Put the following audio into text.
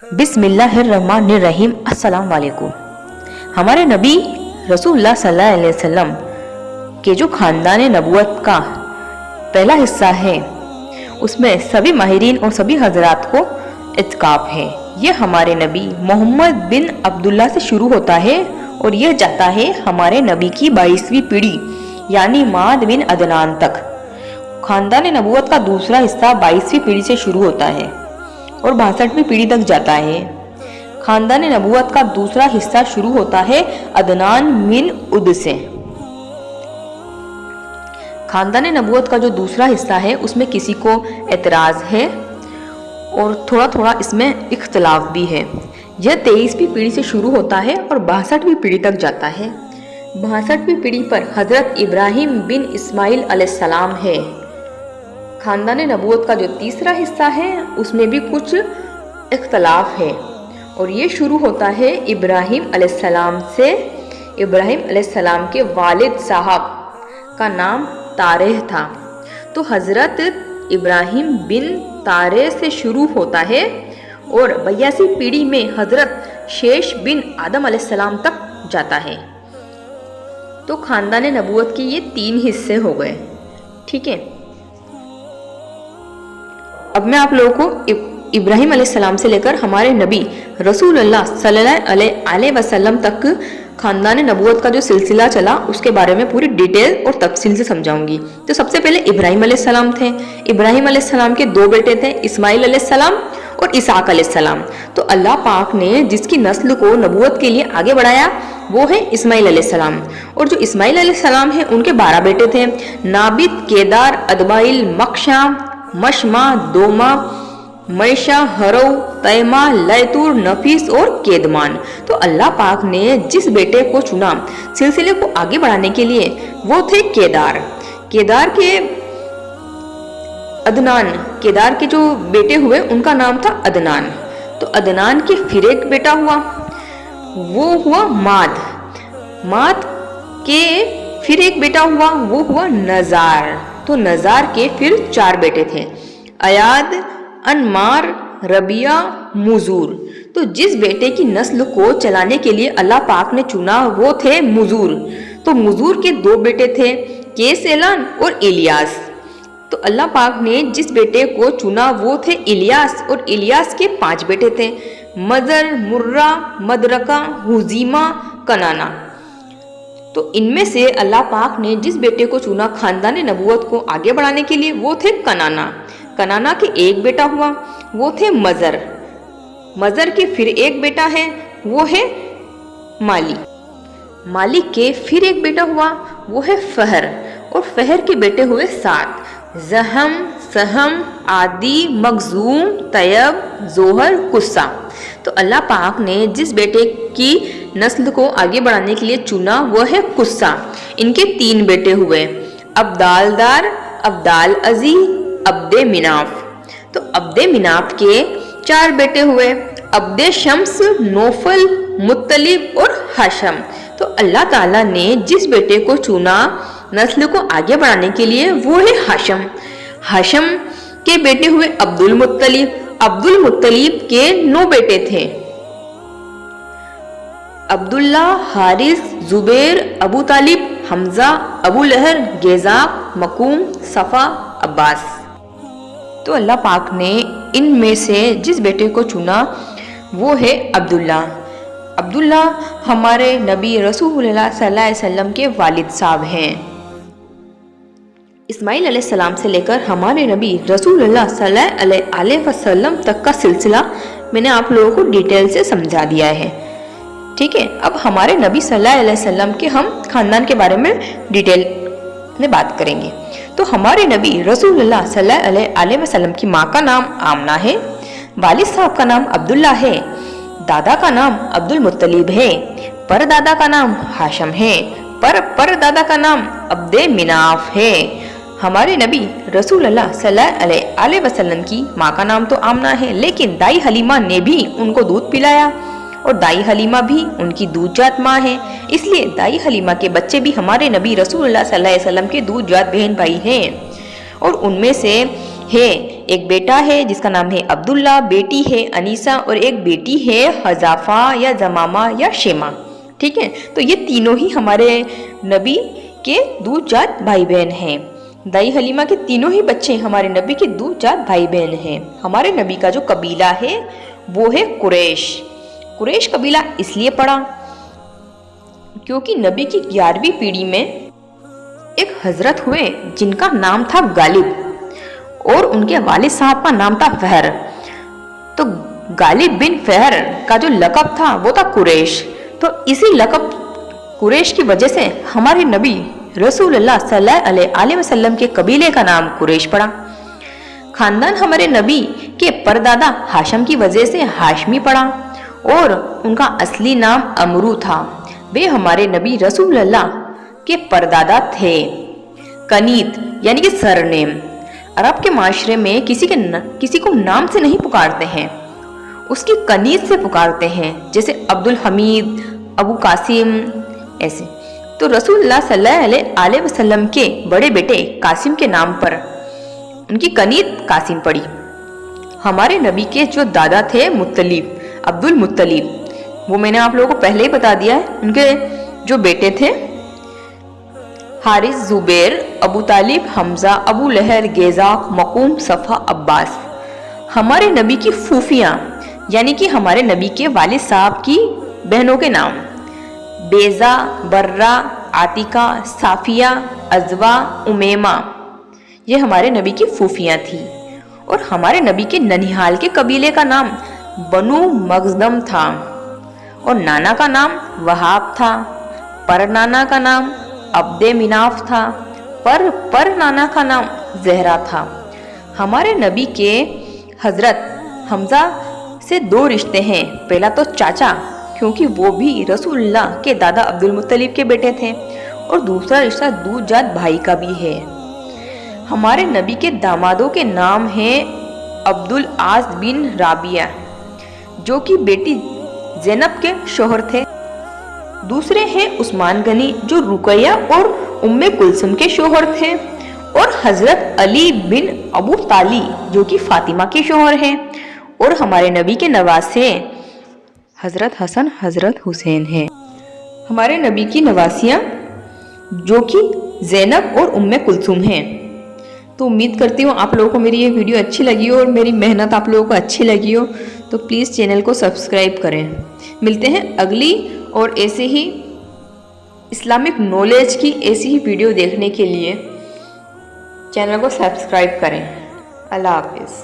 बिस्मिल्लाहिर्रहमानिर्रहीम। अस्सलाम वालेकुम। हमारे नबी रसूलुल्लाह सल्लल्लाहु अलैहि वसल्लम के जो ख़ानदान नबूवत का पहला हिस्सा है उसमें सभी माहिरीन और सभी हजरात को इत्काफ है। यह हमारे नबी मोहम्मद बिन अब्दुल्ला से शुरू होता है और यह जाता है हमारे नबी की 22वीं पीढ़ी यानी माद बिन अदनान तक। ख़ानदान नबूवत का दूसरा हिस्सा 22वीं पीढ़ी से शुरू होता है और 62वीं पीढ़ी तक जाता है। खानदान नबूवत का दूसरा हिस्सा शुरू होता है अदनान मिन उद से। खानदान नबूवत का जो दूसरा हिस्सा है उसमें किसी को एतराज़ है और थोड़ा थोड़ा इसमें इख्तलाफ भी है। यह 23वीं पीढ़ी से शुरू होता है और 62वीं पीढ़ी तक जाता है। 62वीं पीढ़ी पर हज़रत इब्राहिम बिन इस्माइल अलैहिस्सलाम है। खानदान नबूवत का जो तीसरा हिस्सा है उसमें भी कुछ इख्तलाफ है और ये शुरू होता है इब्राहिम अलैहिस्सलाम से। इब्राहिम अलैहिस्सलाम के वालिद साहब का नाम तारेह था, तो हज़रत इब्राहिम बिन तारेह से शुरू होता है और 82वीं पीढ़ी में हज़रत शेष बिन आदम अलैहिस्सलाम तक जाता है। तो खानदान नबूवत के ये 3 हिस्से हो गए। ठीक है, अब मैं आप लोगों को इब्राहिम अलैहिस्सलाम से लेकर हमारे नबी रसूलुल्लाह सल्लल्लाहु अलैहि वसल्लम तक खानदान नबूवत का जो सिलसिला चला उसके बारे में पूरी डिटेल और तफसील से समझाऊंगी। तो सबसे पहले इब्राहिम अलैहिस्सलाम थे। इब्राहिम अलैहिस्सलाम के 2 बेटे थे, इस्माइल अलैहिस्सलाम और इसहाक अलैहिस्सलाम। तो अल्लाह पाक ने जिसकी नस्ल को नबूवत के लिए आगे बढ़ाया वो है इस्माइल अलैहिस्सलाम। और जो इस्माइल अलैहिस्सलाम है उनके 12 बेटे थे, नाबित, केदार, अदबाइल, मक्शा, मशमा, दोमा, मैशा, हरौ, तैमा, लैतूर, नफीस और केदमान। तो अल्लाह पाक ने जिस बेटे को चुना सिलसिले को आगे बढ़ाने के लिए वो थे केदार। केदार के अदनान, केदार के जो बेटे हुए उनका नाम था अदनान। तो अदनान के फिर एक बेटा हुआ, वो हुआ माद। माद के फिर एक बेटा हुआ, वो हुआ नजार। तो नजार के फिर 4 बेटे थे, अयाद, अनमार, रबिया, मुजूर। तो जिस बेटे की नस्ल को चलाने के लिए अल्लाह पाक ने चुना वो थे मुजूर। तो मुजूर के 2 बेटे थे, केसेलान और इलियास। तो अल्लाह पाक ने जिस बेटे को चुना वो थे इलियास और इलियास के 5 बेटे थे, मजर, मुर्रा, मदरका, हुजीमा, कनाना। तो इनमें से अल्लाह पाक ने जिस बेटे को चुना खानदान नबूवत को आगे बढ़ाने के लिए वो थे कनाना। कनाना के एक बेटा हुआ, वो थे मजर। मजर के फिर एक बेटा है, वो है माली। माली के फिर एक बेटा हुआ, वो है फहर। और फहर के बेटे हुए 7, जहम, सहम, आदि, मखजूम, तैयब, जोहर, कुस्सा। तो अल्लाह पाक ने जिस बेटे की नस्ल को आगे बढ़ाने के लिए चुना वो है कुस्सा। इनके 3 बेटे हुए, अब्दालदार, अब्दाल अजी, अब्दे मिनाफ। तो अब्दे मिनाफ के 4 बेटे हुए, अब्दे शम्स, नोफल, मुत्तलिब और हाशम। तो अल्लाह ताला ने जिस बेटे को चुना नस्ल को आगे बढ़ाने के लिए वो है हाशम। हाशम के बेटे हुए अब्दुल मुत्तलिब। अब्दुल मुत्तलिब के 9 बेटे थे, अब्दुल्ला, हारिस, जुबैर, अबू तालिब, हमजा, अबू लहर, गेजाक, मकूम, सफ़ा, अब्बास। तो अल्लाह पाक ने इनमें से जिस बेटे को चुना वो है अब्दुल्ला। अब्दुल्ला हमारे नबी रसूलुल्लाह सल्लल्लाहु अलैहि वसल्लम के वालिद साहब हैं। इस्माइल अलैहिस्सलाम से लेकर हमारे नबी रसूलुल्लाह सल्लल्लाहु अलैहि वसल्लम तक का सिलसिला मैंने आप लोगों को डिटेल से समझा दिया है। ठीक है, अब हमारे नबी सल्लल्लाहु अलैहि वसल्लम के हम खानदान के बारे में डिटेल में बात करेंगे। तो हमारे नबी रसूलुल्लाह सल्लल्लाहु अलैहि वसल्लम की माँ का नाम आमना है, वालिद साहब का नाम अब्दुल्ला है, दादा का नाम अब्दुल मुत्तलिब है, परदादा का नाम हाशम है, परदादा का नाम अब्दे मिनाफ है। हमारे नबी रसूलुल्लाह सल्लल्लाहु अलैहि वसल्लम की माँ का नाम तो आमना है, लेकिन दाई हलीमा ने भी उनको दूध पिलाया और दाई हलीमा भी उनकी दूधजात माँ है, इसलिए दाई हलीमा के बच्चे भी हमारे नबी रसूलुल्लाह सल्लल्लाहु अलैहि वसल्लम के दूधजात बहन भाई हैं। और उनमें से है एक बेटा है जिसका नाम है अब्दुल्ला, बेटी है अनीसा और एक बेटी है हजाफा या जमामा या शेमा। ठीक है, तो ये तीनों ही हमारे नबी के दूध जात भाई बहन हैं। दाई हलीमा के तीनों ही बच्चे हमारे नबी के दूध जात भाई बहन हैं। हमारे नबी का जो कबीला है वो है कुरैश। कुरैश कबीला इसलिए पड़ा क्योंकि नबी की 11वीं पीढ़ी में एक हजरत हुए जिनका नाम था गालिब और उनके वालिद साहब का नाम था फहर। तो गालिब बिन फहर का जो लक़ब था वो था कुरैश। तो इसी लक़ब कुरैश की वजह से हमारे नबी रसूलुल्लाह सल्लल्लाहु अलैहि वसल्लम के कबीले का नाम कुरैश पड़ा। खानदान हमारे नबी के परदादा हाशम की वजह से हाशमी पड़ा और उनका असली नाम अमरू था। वे हमारे नबी रसूलुल्लाह के परदादा थे। कनीत यानी कि सरनेम, अरब के माशरे में किसी को नाम से नहीं पुकारते हैं, उसकी कनीत से पुकारते हैं, जैसे अब्दुल हमीद, अबू कासिम ऐसे। तो रसूलुल्लाह सल्लल्लाहु अलैहि वसल्लम के बड़े बेटे कासिम के नाम पर उनकी कनीत कासिम पड़ी। हमारे नबी के जो दादा थे मुत्तलिब, अब्दुल मुत्तलिब, वो मैंने आप लोगों को पहले ही बता दिया है। उनके जो बेटे थे हारिस, जुबैर, अबू तालिब, हमजा, अबू लहर, गेजा, मकूम, सफ़ा, अब्बास। हमारे नबी की फूफियाँ यानी कि हमारे नबी के वालिद साहब की बहनों के नाम बेजा, बर्रा, आतिका, साफिया, अजवा, उमेमा, ये हमारे नबी की फूफियाँ थी। और हमारे नबी के ननिहाल के कबीले का नाम बनु मखदम था और नाना का नाम वहाब था, पर नाना का नाम अब्दे मिनाफ था, पर नाना का नाम जहरा था। हमारे नबी के हजरत हमजा से 2 रिश्ते हैं। पहला तो चाचा, क्योंकि वो भी रसूलुल्लाह के दादा अब्दुल मुत्तलिब के बेटे थे, और दूसरा रिश्ता दूध जात भाई का भी है। हमारे नबी के दामादों के नाम हैं अब्दुल आस बिन राबिया, जो कि बेटी ज़ैनब के शोहर थे। दूसरे हैं उस्मान गनी, जो रुकैया और उम्मे कुलसुम के शोहर थे, और हजरत अली बिन अबू ताली, जो कि फातिमा के शोहर हैं। और हमारे नबी के नवासे हजरत हसन, हजरत हुसैन हैं। हमारे नबी की नवासियाँ जो कि ज़ैनब और उम्मे कुलसुम हैं। तो उम्मीद करती हूँ आप लोगों को मेरी ये वीडियो अच्छी लगी हो और मेरी मेहनत आप लोगों को अच्छी लगी हो। तो प्लीज़ चैनल को सब्सक्राइब करें। मिलते हैं अगली और ऐसे ही इस्लामिक नॉलेज की ऐसी ही वीडियो देखने के लिए चैनल को सब्सक्राइब करें। अल्लाह हाफिज़।